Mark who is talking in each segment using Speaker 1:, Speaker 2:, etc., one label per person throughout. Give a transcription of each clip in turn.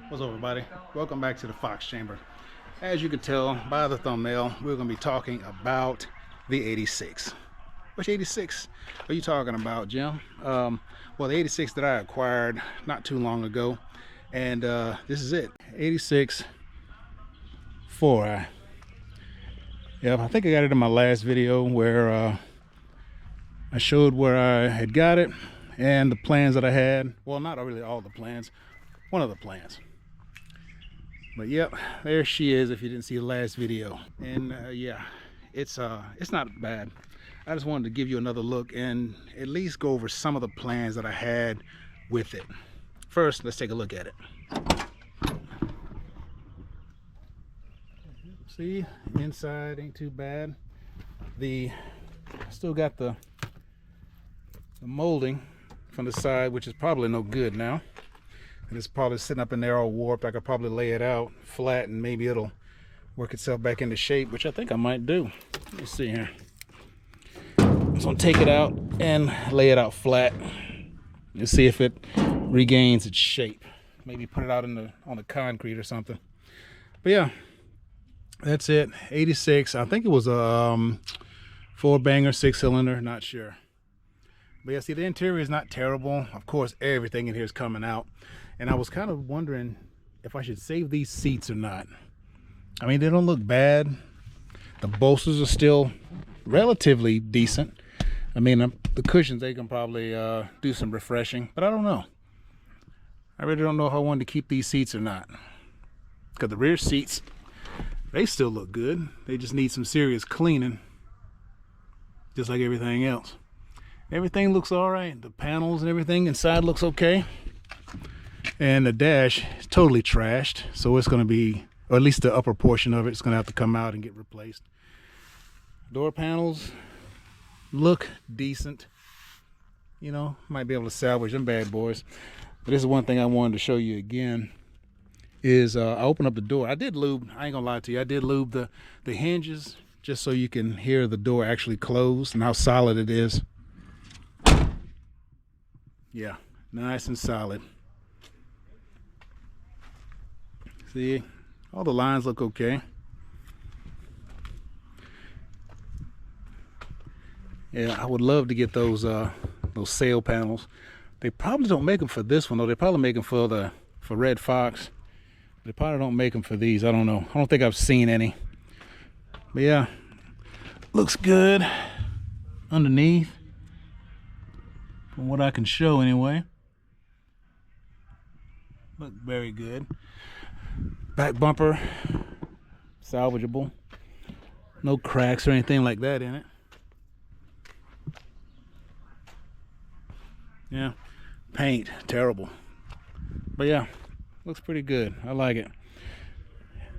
Speaker 1: What's up, everybody? Welcome back to the Fox Chamber. As you can tell by the thumbnail, we're going to be talking about the 86. Which 86 are you talking about, Jim? Well, the 86 that I acquired not too long ago, and this is it. 86 4i. Yep, I think I got it in my last video where I showed where I had got it and the plans that I had. Well, not really all the plans, one of the plans. But yep, there she is if you didn't see the last video. And yeah, it's not bad. I just wanted to give you another look and at least go over some of the plans that I had with it. First, let's take a look at it. See, inside ain't too bad. I still got the molding from the side, which is probably no good now. And it's probably sitting up in there all warped. I could probably lay it out flat and maybe it'll work itself back into shape, which I think I might do. Let me see here. I'm just gonna take it out and lay it out flat and see if it regains its shape. Maybe put it out on the concrete or something. But yeah, that's it. 86. I think it was a 4-banger 6-cylinder, not sure. But yeah, see, the interior is not terrible. Of course, everything in here is coming out. And I was kind of wondering if I should save these seats or not. I mean, they don't look bad. The bolsters are still relatively decent. I mean, the cushions, they can probably do some refreshing, but I don't know. I really don't know if I wanted to keep these seats or not. Because the rear seats, they still look good. They just need some serious cleaning, just like everything else. Everything looks all right. The panels and everything inside looks okay. And the dash is totally trashed, so it's going to be, or at least the upper portion of it's going to have to come out and get replaced. Door panels look decent. You know, might be able to salvage them bad boys. But this is one thing I wanted to show you again, is I opened up the door. I did lube, I ain't gonna lie to you, I did lube the hinges just so you can hear the door actually close and how solid it is. Yeah, nice and solid. See, all the lines look okay. Yeah, I would love to get those sail panels. They probably don't make them for this one though. They probably make them for Red Fox. They probably don't make them for these. I don't know. I don't think I've seen any. But yeah, looks good underneath, from what I can show anyway. Look very good. Back bumper, salvageable. No cracks or anything like that in it. Yeah, paint, terrible. But yeah, looks pretty good. I like it.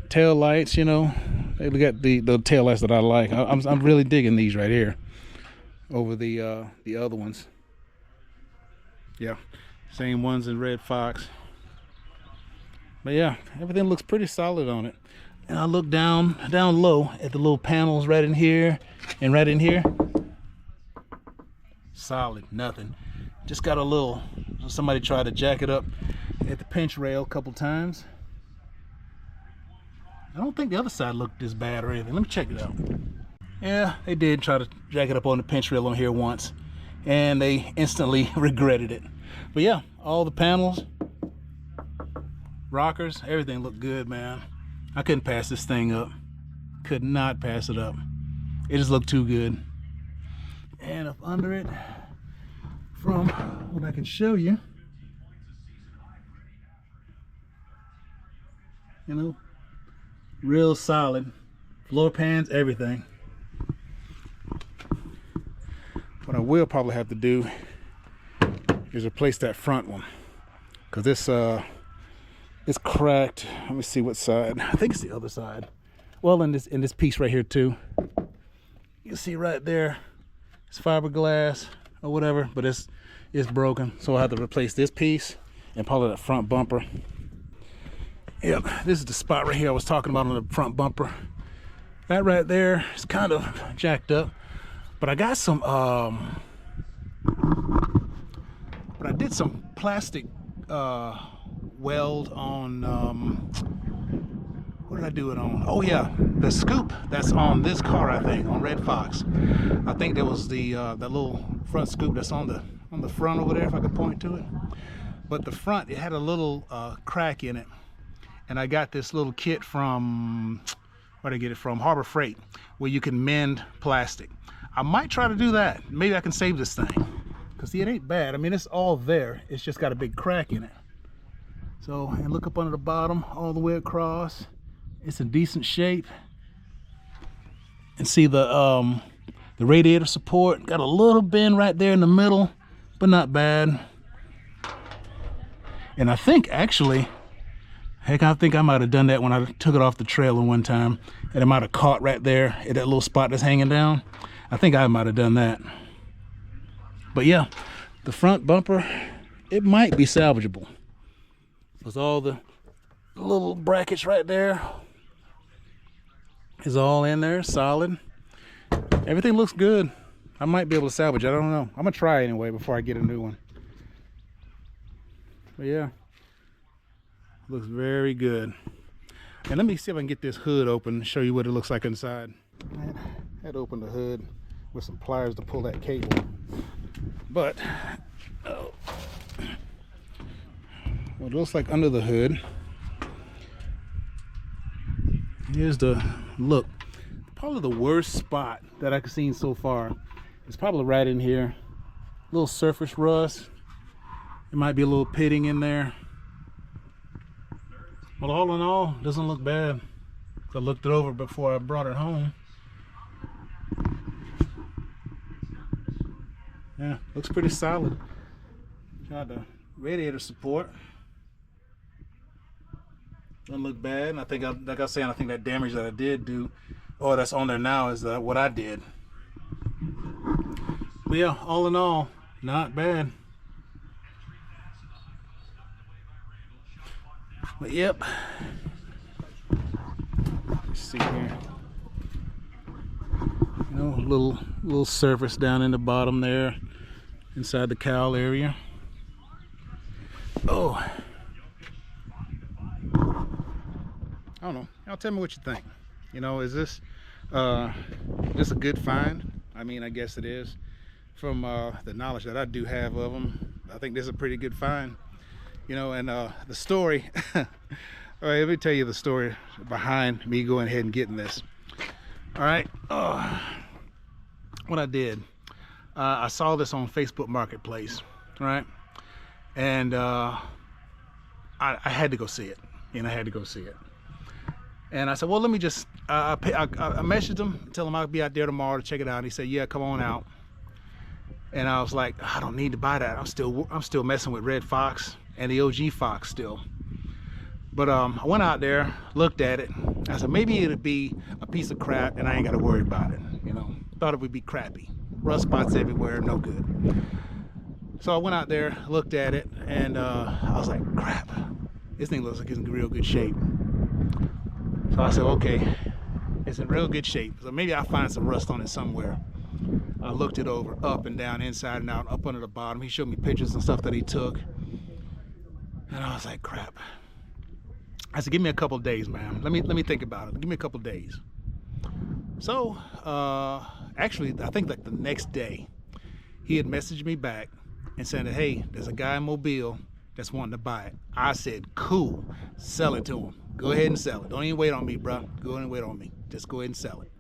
Speaker 1: Tail lights, you know, they got the tail lights that I like. I'm really digging these right here over the other ones. Yeah, same ones in Red Fox. But yeah, everything looks pretty solid on it. And I look down low at the little panels right in here and right in here. Solid, nothing. Just got a little, somebody tried to jack it up at the pinch rail a couple times. I don't think the other side looked this bad or anything. Let me check it out. Yeah, they did try to jack it up on the pinch rail on here once, and they instantly regretted it. But yeah, all the panels, rockers, everything looked good, man. I couldn't pass this thing up. Could not pass it up. It just looked too good. And up under it, from what I can show you, you know, real solid. Floor pans, everything. What I will probably have to do is replace that front one, because this it's cracked. Let me see what side. I think it's the other side. Well, in this piece right here too. You can see right there, it's fiberglass or whatever, but it's broken. So I'll have to replace this piece and probably that front bumper. Yep, this is the spot right here I was talking about on the front bumper. That right there is kind of jacked up, but I got some but I did some plastic weld on, what did I do it on? Oh yeah, the scoop that's on this car, I think, on Red Fox. I think there was the that little front scoop that's on the front over there, if I could point to it. But the front, it had a little crack in it. And I got this little kit from, where did I get it from? Harbor Freight, where you can mend plastic. I might try to do that. Maybe I can save this thing. Because see, it ain't bad. I mean, it's all there. It's just got a big crack in it. So, and look up under the bottom, all the way across. It's in decent shape. And see the radiator support. Got a little bend right there in the middle, but not bad. And I think, actually, heck, I think I might have done that when I took it off the trailer one time, and it might have caught right there at that little spot that's hanging down. I think I might have done that. But yeah, the front bumper, it might be salvageable. With all the little brackets right there, is all in there, solid. Everything looks good. I might be able to salvage it. I don't know. I'm gonna try anyway before I get a new one. But yeah, looks very good. And let me see if I can get this hood open and show you what it looks like inside. I had to open the hood with some pliers to pull that cable. But, oh, what it looks like under the hood. Here's the look. Probably the worst spot that I've seen so far. It's probably right in here. A little surface rust. There might be a little pitting in there. But all in all, doesn't look bad. I looked it over before I brought it home. Yeah, looks pretty solid. Got the radiator support. Doesn't look bad. And I think, like I was saying, I think that damage that I did do, or that's on there now, is what I did. But yeah, all in all, not bad. But yep. Let's see here. You know, a little surface down in the bottom there, inside the cowl area. Oh. I don't know. Y'all tell me what you think. You know, is this a good find? I mean, I guess it is. From the knowledge that I do have of them, I think this is a pretty good find. You know, and the story, all right, let me tell you the story behind me going ahead and getting this. All right, what I did, I saw this on Facebook Marketplace, right? And I had to go see it, and I had to go see it. And I said, well, let me just, I messaged him, tell him I'll be out there tomorrow to check it out. And he said, yeah, come on out. And I was like, I don't need to buy that. I'm still messing with Red Fox and the OG Fox still. But I went out there, looked at it. I said, maybe it'd be a piece of crap and I ain't got to worry about it. You know, thought it would be crappy. Rust spots everywhere, no good. So I went out there, looked at it, and I was like, crap, this thing looks like it's in real good shape. So I said, okay, it's in real good shape. So maybe I'll find some rust on it somewhere. I looked it over, up and down, inside and out, up under the bottom. He showed me pictures and stuff that he took. And I was like, crap. I said, give me a couple days, man. Let me think about it. Give me a couple days. So, actually, I think like the next day, he had messaged me back and said, hey, there's a guy in Mobile that's wanting to buy it. I said, cool, sell it to him. Go ahead and sell it. Don't even wait on me, bro. Go ahead and wait on me. Just go ahead and sell it.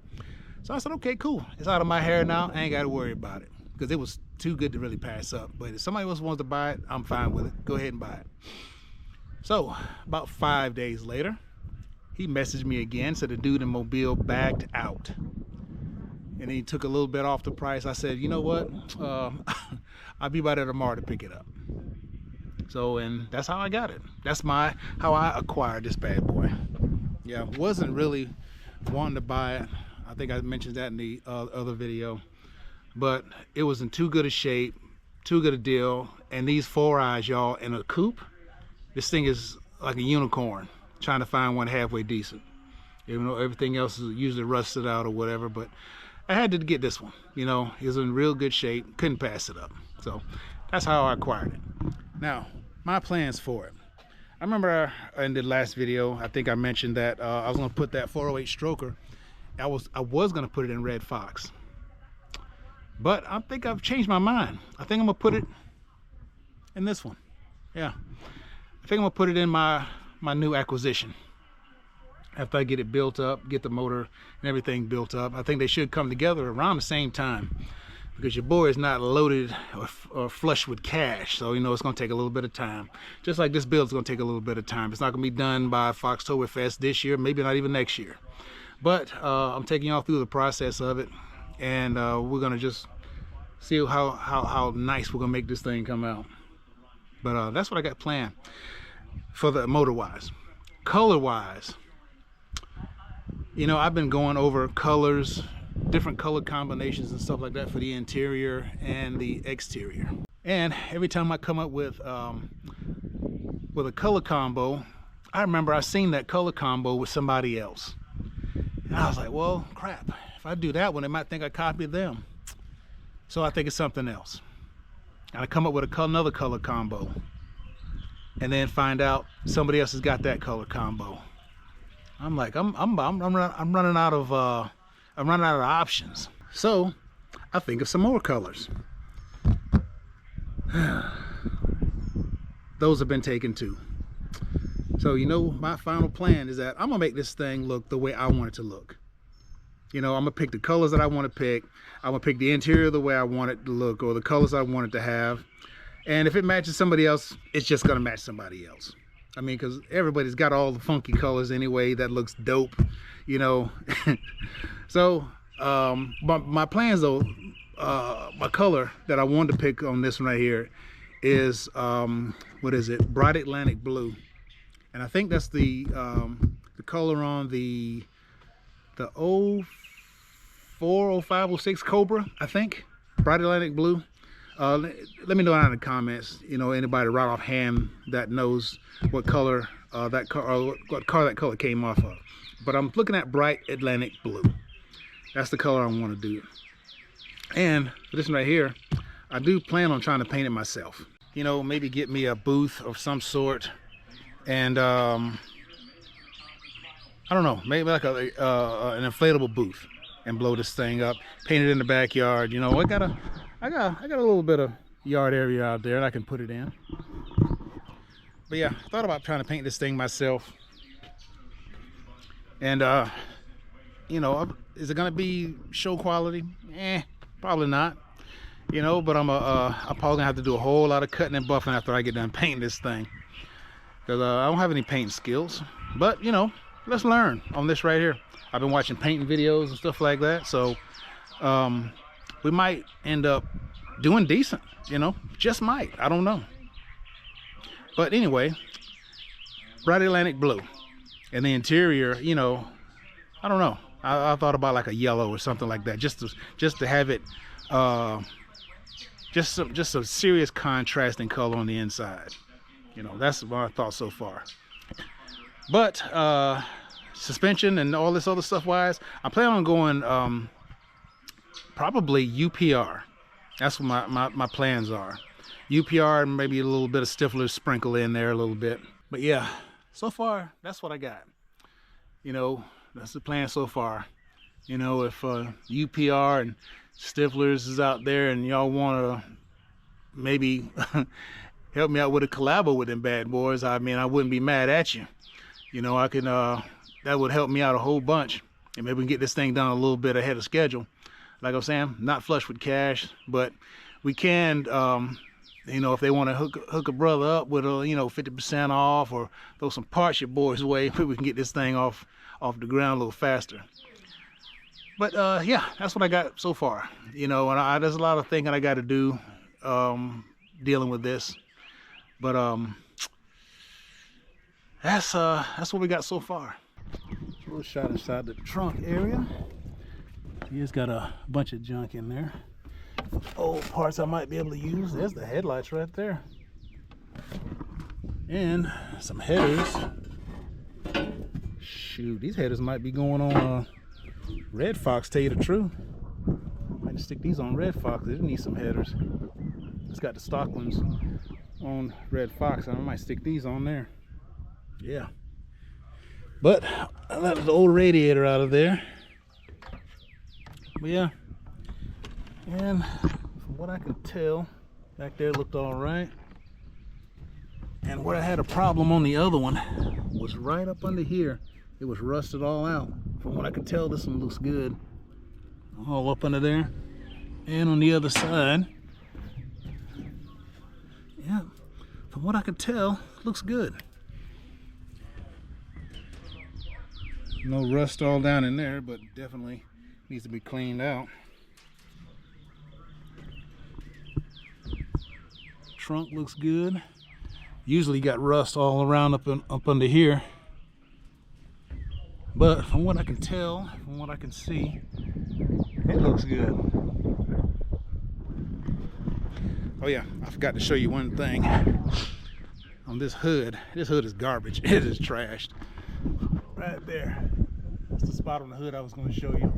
Speaker 1: So I said, okay, cool. It's out of my hair now. I ain't got to worry about it because it was too good to really pass up. But if somebody else wants to buy it, I'm fine with it. Go ahead and buy it. So about 5 days later, he messaged me again. Said the dude in Mobile backed out. And he took a little bit off the price. I said, you know what? I'll be by there tomorrow to pick it up. So, and that's how I got it. That's how I acquired this bad boy. Yeah, wasn't really wanting to buy it. I think I mentioned that in the other video. But it was in too good a shape, too good a deal. And these 4eyes, y'all, in a coupe, this thing is like a unicorn, trying to find one halfway decent. Even though everything else is usually rusted out or whatever, but I had to get this one. You know, it was in real good shape, couldn't pass it up. So that's how I acquired it. Now, my plans for it. I remember in the last video, I think I mentioned that I was going to put that 408 stroker. I was going to put it in Red Fox, but I think I've changed my mind. I think I'm going to put it in this one. Yeah, I think I'm going to put it in my new acquisition. After I get it built up, get the motor and everything built up, I think they should come together around the same time, because your boy is not loaded or flush with cash. So, you know, it's going to take a little bit of time. Just like this build is going to take a little bit of time. It's not going to be done by Foxtoberfest this year, maybe not even next year. But I'm taking y'all through the process of it, and we're going to just see how nice we're going to make this thing come out. But that's what I got planned for the motor-wise. Color-wise, you know, I've been going over colors, different color combinations and stuff like that for the interior and the exterior. And every time I come up with a color combo, I remember I seen that color combo with somebody else, and I was like, well, crap, if I do that one, they might think I copied them. So I think it's something else, and I come up with another color combo, and then find out somebody else has got that color combo. I'm like, I'm running out of options. So I think of some more colors. Those have been taken too. So, you know, my final plan is that I'm gonna make this thing look the way I want it to look. You know, I'm gonna pick the colors that I want to pick. I'm gonna pick the interior the way I want it to look, or the colors I want it to have. And if it matches somebody else, it's just gonna match somebody else. I mean, because everybody's got all the funky colors anyway. That looks dope, you know. So my plans though, my color that I wanted to pick on this one right here is what is it? Bright Atlantic Blue, and I think that's the color on the 04, 05, 06 Cobra. I think Bright Atlantic Blue. Let me know down in the comments, you know, anybody right offhand that knows what color what car that color came off of. But I'm looking at Bright Atlantic Blue. That's the color I want to do. And for this one right here, I do plan on trying to paint it myself. You know, maybe get me a booth of some sort, and I don't know, maybe like an inflatable booth, and blow this thing up, paint it in the backyard. You know, I got a little bit of yard area out there that I can put it in. But yeah, I thought about trying to paint this thing myself. And you know, is it gonna be show quality? Probably not. You know, but I'm probably gonna have to do a whole lot of cutting and buffing after I get done painting this thing, because I don't have any painting skills. But you know, let's learn on this right here. I've been watching painting videos and stuff like that, so we might end up doing decent, you know, just might, I don't know. But anyway, Bright Atlantic Blue. And the interior, you know, I don't know, I thought about like a yellow or something like that, just to have it just some serious contrasting color on the inside. You know, that's what I thought so far. But suspension and all this other stuff wise, I plan on going probably UPR. That's what my plans are. UPR and maybe a little bit of Stifler sprinkle in there a little bit. But yeah, so far that's what I got. You know, that's the plan so far. You know, if UPR and Stiflers is out there and y'all want to maybe help me out with a collabo with them bad boys, I mean, I wouldn't be mad at you. You know, I can that would help me out a whole bunch, and maybe we can get this thing done a little bit ahead of schedule. Like I'm saying, not flush with cash, but we can, you know, if they want to hook a brother up with a, you know, 50% off, or throw some parts your boys' way, maybe we can get this thing off the ground a little faster. But yeah, that's what I got so far. You know, and there's a lot of thinking I got to do dealing with this. But that's what we got so far. A little shot inside the trunk area. He's got a bunch of junk in there. Old parts I might be able to use. There's the headlights right there. And some headers. Shoot, these headers might be going on Red Fox, tell you the truth. Might stick these on Red Fox. They need some headers. It's got the stock ones on Red Fox, and I might stick these on there. Yeah. But I left the old radiator out of there. But yeah. And from what I can tell, back there looked all right. And where I had a problem on the other one was right up under here. It was rusted all out. From what I can tell, this one looks good. All up under there. And on the other side, yeah, from what I can tell, looks good. No rust all down in there, but definitely needs to be cleaned out. Trunk looks good. Usually got rust all around up under here. But from what I can tell, from what I can see, it looks good. Oh yeah, I forgot to show you one thing. On this hood is garbage. It is trashed. Right there. That's the spot on the hood I was going to show you.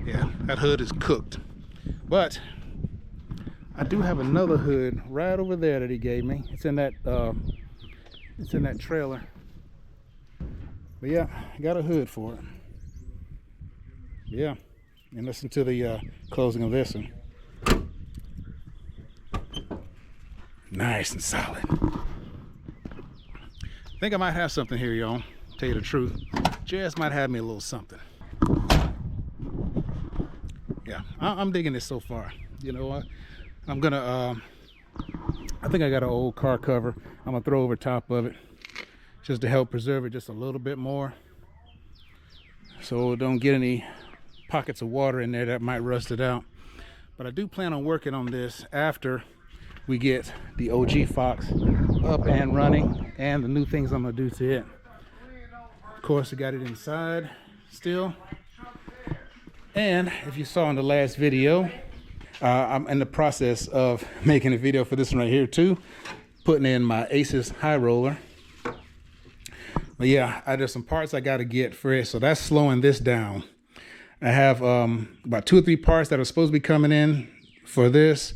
Speaker 1: Yeah, that hood is cooked. But I do have another hood right over there that he gave me. It's in that trailer. But yeah, I got a hood for it. Yeah, and listen to the closing of this one. Nice and solid. I think I might have something here, y'all. Tell you the truth, Jazz might have me a little something. Yeah, I'm digging this so far. You know what? I'm gonna I think I got an old car cover I'm gonna throw over top of it just to help preserve it just a little bit more, so don't get any pockets of water in there that might rust it out. But I do plan on working on this after we get the OG Fox up and running and the new things I'm gonna do to it. Of course, I got it inside still, and if you saw in the last video, I'm in the process of making a video for this one right here too, putting in my Aces high roller. But yeah, there's some parts I got to get for it, so that's slowing this down. I have about 2 or 3 parts that are supposed to be coming in for this,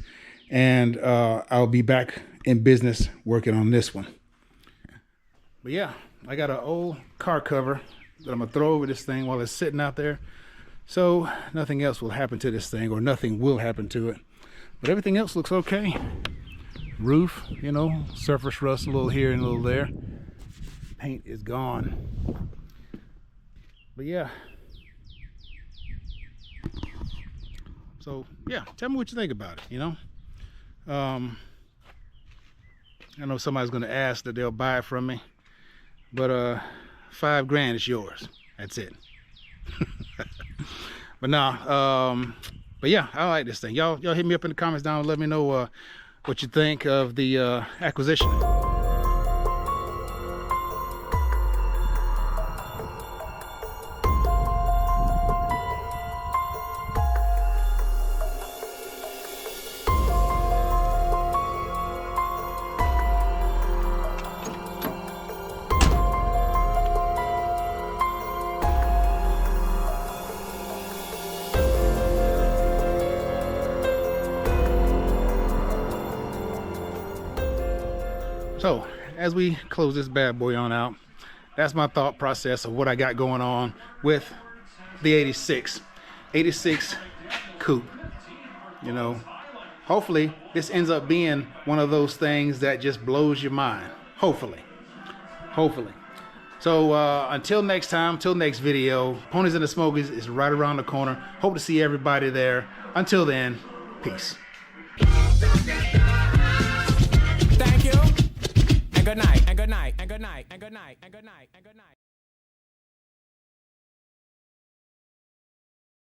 Speaker 1: and I'll be back in business working on this one. But yeah, I got an old car cover that I'm gonna throw over this thing while it's sitting out there, so nothing else will happen to this thing, or nothing will happen to it. But everything else looks okay. Roof, you know, surface rust a little here and a little there. Paint is gone. But yeah. So yeah, tell me what you think about it, you know. I know somebody's gonna ask that they'll buy it from me, but $5 grand is yours. That's it. But nah, but yeah, I like this thing. Y'all hit me up in the comments down and let me know what you think of the acquisition. So as we close this bad boy on out, that's my thought process of what I got going on with the 86 coupe. You know, hopefully this ends up being one of those things that just blows your mind. Hopefully. So until next time, till next video, Ponies and the Smokies is right around the corner. Hope to see everybody there. Until then, peace.
Speaker 2: Thank you. And good night, and good night, and good night, and good night, and good night, and good night.